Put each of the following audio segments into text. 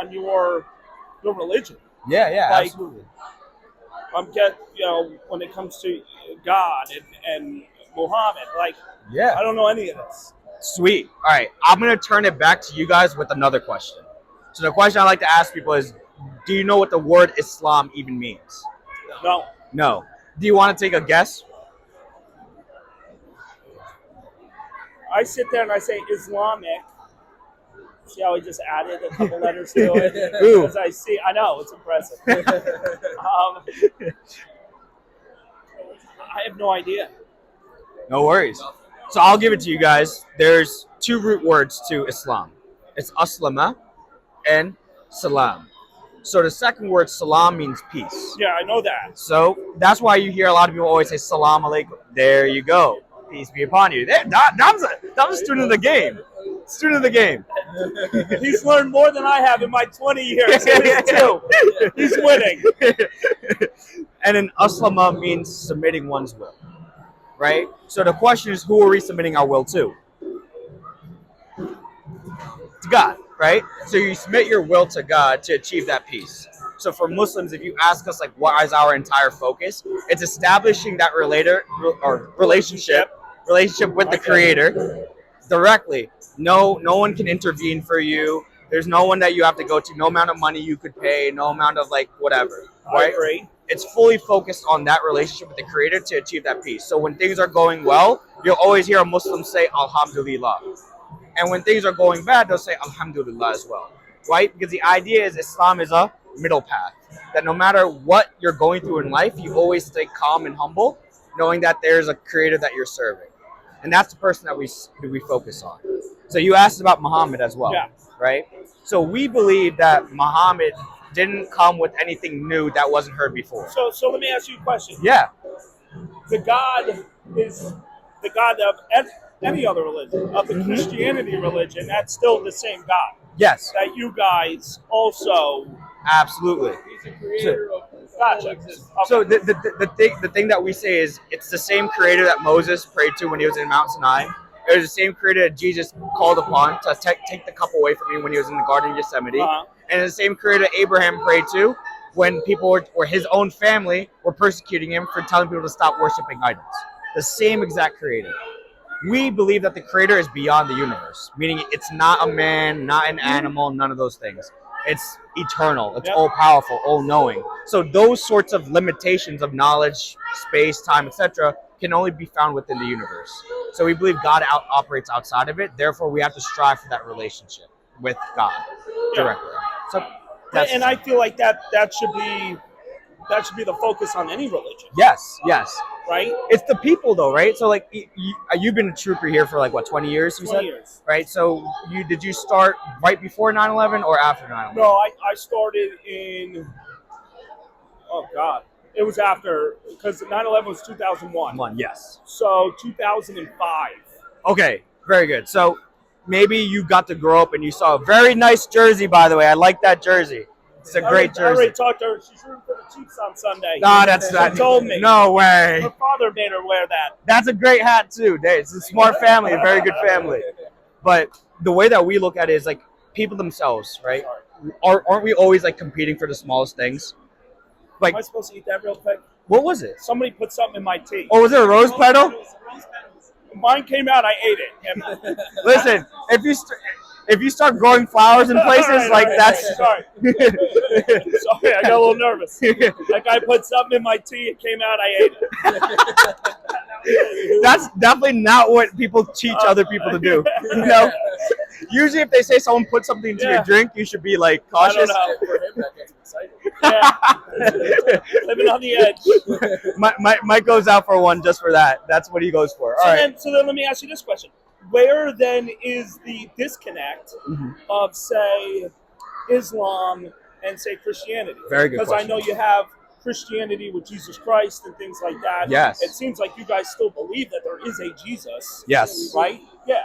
on your religion. Yeah, yeah, Like, absolutely. When it comes to God and Muhammad, like, Yeah. I don't know any of this. Sweet. All right, I'm gonna turn it back to you guys with another question. So the question I like to ask people is, do you know what the word Islam even means? No, No. Do you want to take a guess? I sit there and I say Islamic. See how I just added a couple letters to it? Ooh. Because I know, it's impressive. I have no idea. No worries. So I'll give it to you guys. There's two root words to Islam. It's aslama and salam. So the second word, salam, means peace. Yeah, I know that. So that's why you hear a lot of people always say salam alaikum. There you go. Peace be upon you. There, Dom's a student of the game. Student of the game. He's learned more than I have in my 20 years. He's winning. And then aslama means submitting one's will. Right? So the question is, who are we submitting our will to? To God, right? So you submit your will to God to achieve that peace. So for Muslims, if you ask us, like, what is our entire focus? It's establishing that relationship with the Creator directly. No one can intervene for you. There's no one that you have to go to. No amount of money you could pay. No amount of whatever. Right? I agree. It's fully focused on that relationship with the Creator to achieve that peace. So when things are going well, you'll always hear a Muslim say Alhamdulillah. And when things are going bad, they'll say Alhamdulillah as well. Right? Because the idea is Islam is a middle path. That no matter what you're going through in life, you always stay calm and humble, knowing that there's a Creator that you're serving. And that's the person that we focus on. So you asked about Muhammad as well, Yeah. right? So we believe that Muhammad didn't come with anything new that wasn't heard before. So let me ask you a question. Yeah. The God is the God of any other religion, of the Christianity religion. That's still the same God Yes. that you guys also. Absolutely. He's the creator of Gotcha. existence. So the thing that we say is it's the same Creator that Moses prayed to when he was in Mount Sinai. It was the same Creator that Jesus called upon to take the cup away from him when he was in the Garden of Gethsemane. And the same Creator Abraham prayed to when people or his own family were persecuting him for telling people to stop worshiping idols. The same exact Creator. We believe that the Creator is beyond the universe, meaning it's not a man, not an animal, none of those things. It's eternal. It's all powerful, all knowing. So those sorts of limitations of knowledge, space, time, etc., can only be found within the universe. So we believe God operates outside of it. Therefore, we have to strive for that relationship with God directly. So that's And I feel like that should be the focus on any religion, yes. right? It's the people, though, right? So, you've been a trooper here for 20 years. You 20 said, years. right? So, did you start right before 9/11 or after 9/11? No, I started in. Oh God, it was after because 9/11 was 2001. Yes. So 2005. Okay, very good. So maybe you got to grow up and you saw a very nice jersey. By the way, I like that jersey. It's a great I already jersey. talked to her. She's rooting for the Chiefs on Sunday. No, that's not. She told me. No way. Her father made her wear that. That's a great hat too. It's a smart family, a very good family. But the way that we look at it is people themselves, right? Aren't we always competing for the smallest things? Am I supposed to eat that real quick? What was it? Somebody put something in my tea. Oh, was it a rose petal? Mine came out. I ate it. Listen, if you start growing flowers in places, that's. Sorry. Sorry, I got a little nervous. That guy put something in my tea. It came out. I ate it. That's definitely not what people teach other people to do. Usually, if they say someone put something into your drink, you should be cautious. I don't know. For him, that gets exciting. Yeah. Living on the edge. Mike goes out for one just for that. That's what he goes for. All right. So then let me ask you this question. Where then is the disconnect of, say, Islam and, say, Christianity? Very good Because I question. know you have Christianity with Jesus Christ and things like that. Yes. It seems like you guys still believe that there is a Jesus. Yes. Right? Yeah.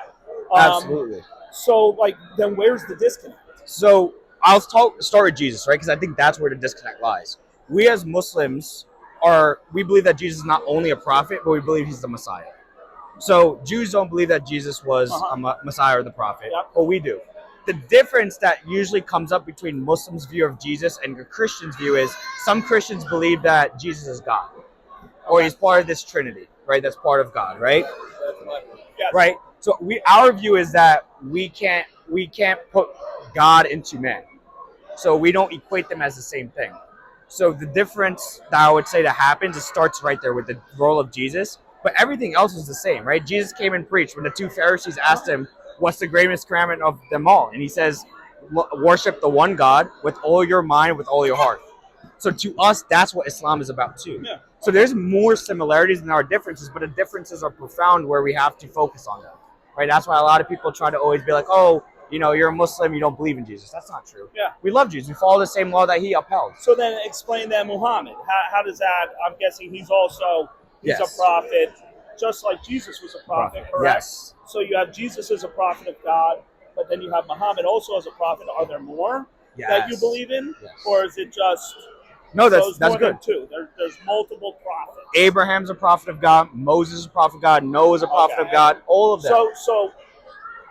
Absolutely. So, then where's the disconnect? So I'll start with Jesus, right? Because I think that's where the disconnect lies. We as Muslims we believe that Jesus is not only a prophet, but we believe he's the Messiah. So Jews don't believe that Jesus was a Messiah or the prophet, but we do. The difference that usually comes up between Muslims' view of Jesus and a Christian's view is some Christians believe that Jesus is God, or he's part of this Trinity, right? That's part of God, right? Yes. Right. So our view is that we can't put God into man, so we don't equate them as the same thing. So the difference that I would say that happens, it starts right there with the role of Jesus, but everything else is the same, right? Jesus came and preached when the two Pharisees asked him, "What's the greatest commandment of them all?" And he says, "Worship the one God with all your mind, with all your heart." So to us, that's what Islam is about too. Yeah. So there's more similarities than our differences, but the differences are profound where we have to focus on them, right? That's why a lot of people try to always be like, "Oh, you know, you're a Muslim, you don't believe in Jesus." That's not true. Yeah. We love Jesus. We follow the same law that he upheld. So then explain that Muhammad. How does that? I'm guessing he's Yes. a prophet, just like Jesus was a prophet, correct? Yes. So you have Jesus as a prophet of God, but then you have Muhammad also as a prophet. Are there more that you Yes. believe in, Yes. or is it just? No, so it's that's more than good. two. There's multiple prophets. Abraham's a prophet of God. Moses is a prophet of God. Noah's a prophet Okay. of God. All of them. So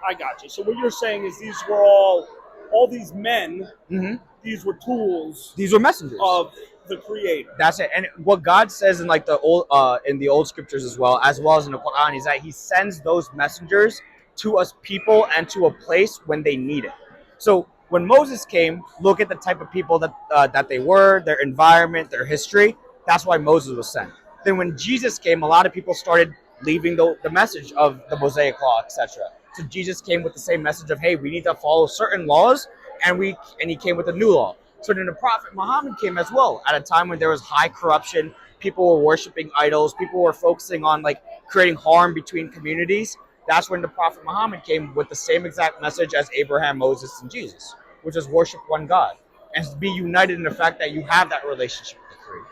I got you. So what you're saying is these were all these men. Mhm. These were tools These were messengers. of the Creator. That's it. And what God says in like the old scriptures as well as in the Quran, is that He sends those messengers to us people and to a place when they need it. So when Moses came, look at the type of people that they were, their environment, their history. That's why Moses was sent. Then when Jesus came, a lot of people started leaving the message of the Mosaic law, etc. So Jesus came with the same message of, hey, we need to follow certain laws, and he came with a new law. So then the Prophet Muhammad came as well at a time when there was high corruption. People were worshiping idols. People were focusing on like creating harm between communities. That's when the Prophet Muhammad came with the same exact message as Abraham, Moses, and Jesus, which is worship one God and be united in the fact that you have that relationship with the Creator.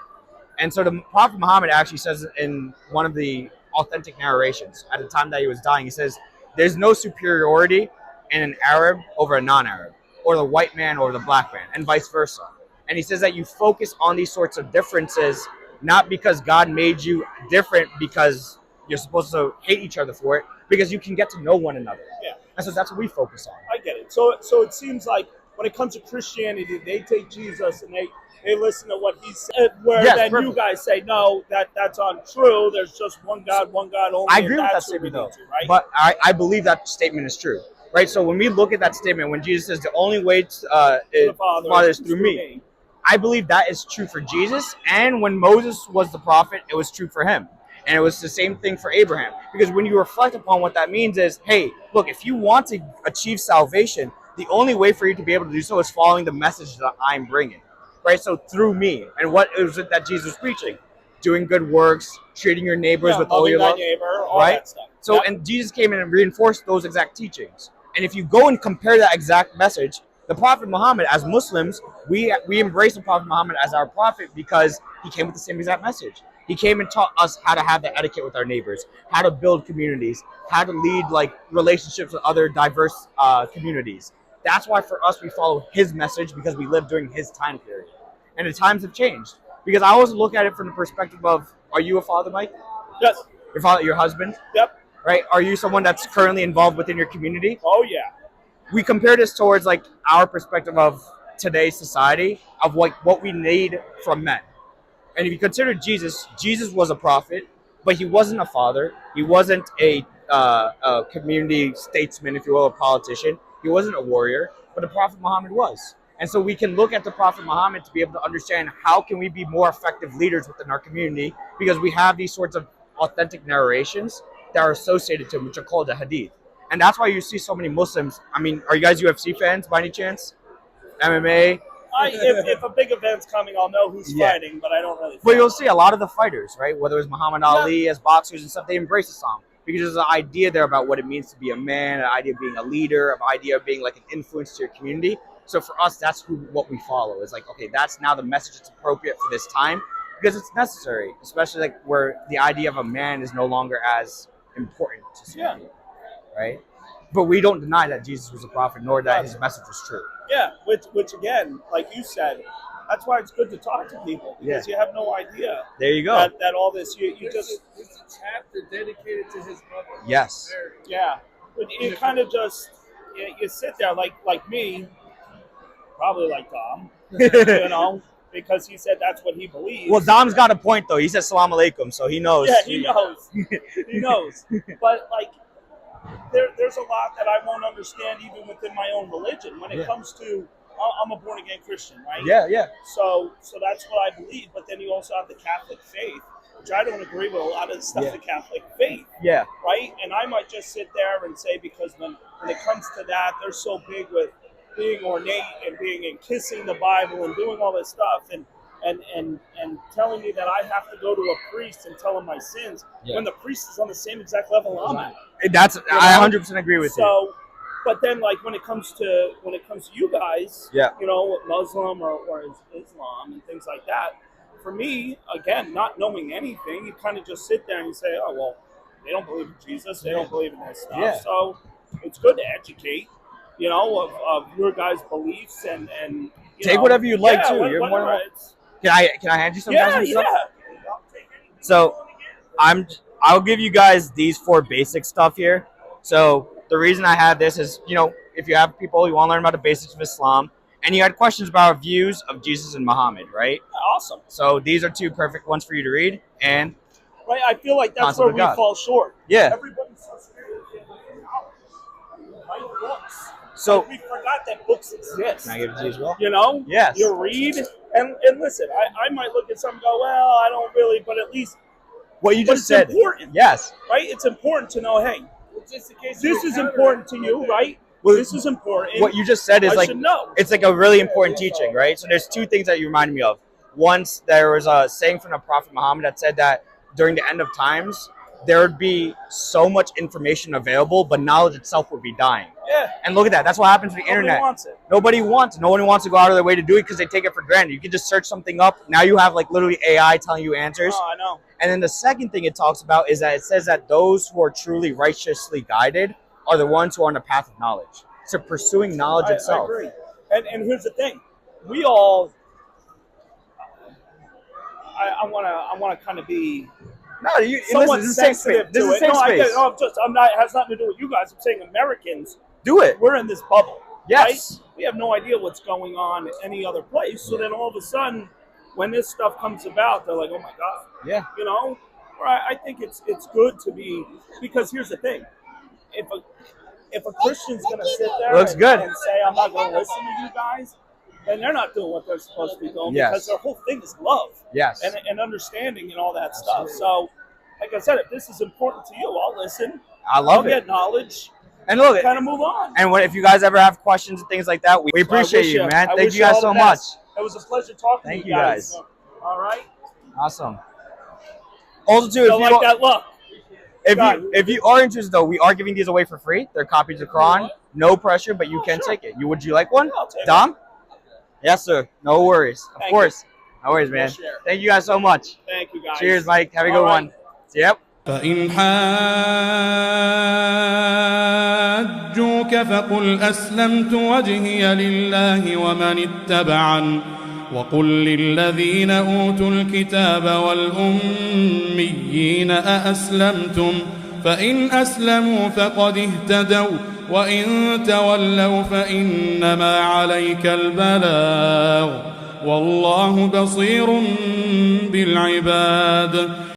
And so the Prophet Muhammad actually says in one of the authentic narrations at the time that he was dying, he says, "There's no superiority in an Arab over a non-Arab, or the white man over the black man, and vice versa." And he says that you focus on these sorts of differences, not because God made you different because you're supposed to hate each other for it, because you can get to know one another. Yeah. And so that's what we focus on. I get it. So it seems like when it comes to Christianity, they take Jesus and they listen to what he said. Where Yes, then perfect. you guys say, no, that's untrue. There's just one God only. I agree and with that that's who we statement though, need to, right? but I believe that statement is true, right? So when we look at that statement, when Jesus says the only way to the Father is through me, I believe that is true for Jesus. And when Moses was the prophet, it was true for him. And it was the same thing for Abraham. Because when you reflect upon what that means is, hey, look, if you want to achieve salvation, the only way for you to be able to do so is following the message that I'm bringing, right? So through me. And what is it that Jesus was preaching? Doing good works, treating your neighbors with all your love. Neighbor, all right? that stuff. So, Yep. and Jesus came in and reinforced those exact teachings. And if you go and compare that exact message, the Prophet Muhammad, as Muslims, we embrace the Prophet Muhammad as our prophet because he came with the same exact message. He came and taught us how to have the etiquette with our neighbors, how to build communities, how to lead like relationships with other diverse communities. That's why for us we follow his message, because we live during his time period. And the times have changed. Because I always look at it from the perspective of, are you a father, Mike? Yes. Your father, your husband? Yep. Right? Are you someone that's currently involved within your community? Oh yeah. We compare this towards like our perspective of today's society, of like what we need from men. And if you consider Jesus, Jesus was a prophet, but he wasn't a father. He wasn't a community statesman, if you will, a politician. He wasn't a warrior, but the Prophet Muhammad was. And so we can look at the Prophet Muhammad to be able to understand how can we be more effective leaders within our community, because we have these sorts of authentic narrations that are associated to him, which are called the hadith. And that's why you see so many Muslims. I mean, are you guys UFC fans by any chance? MMA? If a big event's coming, I'll know who's Yeah. fighting, but I don't really. But you'll see a lot of the fighters, right? Whether it's Muhammad Ali as boxers and stuff, they embrace Islam because there's an idea there about what it means to be a man, an idea of being a leader, an idea of being like an influence to your community. So for us, that's what we follow. It's like, okay, that's now the message that's appropriate for this time because it's necessary, especially like where the idea of a man is no longer as important to society, right? But we don't deny that Jesus was a prophet, nor that his message was true. Yeah, which again, like you said, that's why it's good to talk to people because you have no idea There you go. that all this you just It's a chapter dedicated to his mother. Yes. yeah, it kind of just you sit there like me, probably like Dom, you know, because he said that's what he believes. Well, Dom's got a point though. He says "Salam alaikum," so he knows. Yeah, he knows. He knows. But like, there's a lot that I won't understand even within my own religion when it comes to. I'm a born again Christian, right? Yeah. So that's what I believe. But then you also have the Catholic faith, which I don't agree with a lot of the stuff the Catholic faith. Yeah. Right? And I might just sit there and say, because when it comes to that, they're so big with being ornate and kissing the Bible and doing all this stuff and telling me that I have to go to a priest and tell him my sins when the priest is on the same exact level I'm at. I 100% agree with you. So, but then like when it comes to you guys, Yeah. you know, Muslim or Islam and things like that, for me, again, not knowing anything, you kind of just sit there and you say, oh, well, they don't believe in Jesus. They don't believe in this stuff. Yeah. So it's good to educate, you know, of your guys' beliefs and you Take know, whatever you'd like, too. You're whatever. more Can I hand you some Yeah, some yeah. stuff? So I'll give you guys these 4 basic stuff here. So the reason I have this is, you know, if you have people who want to learn about the basics of Islam and you had questions about our views of Jesus and Muhammad, right? Awesome. So these are 2 perfect ones for you to read. And Right, I feel like that's Concept where of we God. fall short. Yeah. Everybody's so scared of write books. So we forgot that books exist. can I give it to you as well? You know? Yes. You read and listen, I might look at something and go, well, I don't really, but at least What you but just it's said. important. Yes. Right? It's important to know, hey, Just in case this is important to you, right? Well, This is important. What you just said is I like should know. it's like a really important teaching, right? So there's 2 things that you reminded me of. Once there was a saying from the Prophet Muhammad that said that during the end of times, there would be so much information available, but knowledge itself would be dying. Yeah. And look at that. That's what happens with the Nobody internet. wants it. Nobody wants it. No one wants to go out of their way to do it because they take it for granted. You can just search something up. Now you have like literally AI telling you answers. Oh, I know. And then the second thing it talks about is that it says that those who are truly righteously guided are the ones who are on the path of knowledge. So pursuing knowledge I itself. agree. And here's the thing. We all I wanna kind of be No, you somewhat listen, this is safe sensitive space. This to is it. safe No, I get space. it. No, I'm not. It has nothing to do with you guys. I'm saying Americans. Do it. We're in this bubble. Yes. Right? We have no idea what's going on any other place. So then all of a sudden, when this stuff comes about, they're like, "Oh my god!" Yeah. You know. I think it's good to be, because here's the thing: if a Christian's going to sit there Looks good. and say, "I'm not going to listen to you guys," then they're not doing what they're supposed to be doing, Yes. because their whole thing is love. Yes. And understanding and all that stuff. So, like I said, if this is important to you, I'll listen. I love I'll it. get knowledge. And look, Kind of move on. and if you guys ever have questions and things like that, we appreciate wish you, you- man. I Thank wish you guys all so the much. best. It was a pleasure talking Thank to you you guys. All right. Awesome. Also, too, So like that look. if you are interested, though, we are giving these away for free. They're copies of Quran. No pressure, but you can sure. take it. Would you like one? I'll take Dom? Yes, sir. No worries. Of Thank course. No worries, man. Sure. Thank you guys so much. Thank you, guys. Cheers, Mike. Have a good All right. one. Yep. فإن حاجوك فقل أسلمت وجهي لله ومن اتبعن وقل للذين أوتوا الكتاب والأميين أأسلمتم فإن أسلموا فقد اهتدوا وإن تولوا فإنما عليك البلاغ والله بصير بالعباد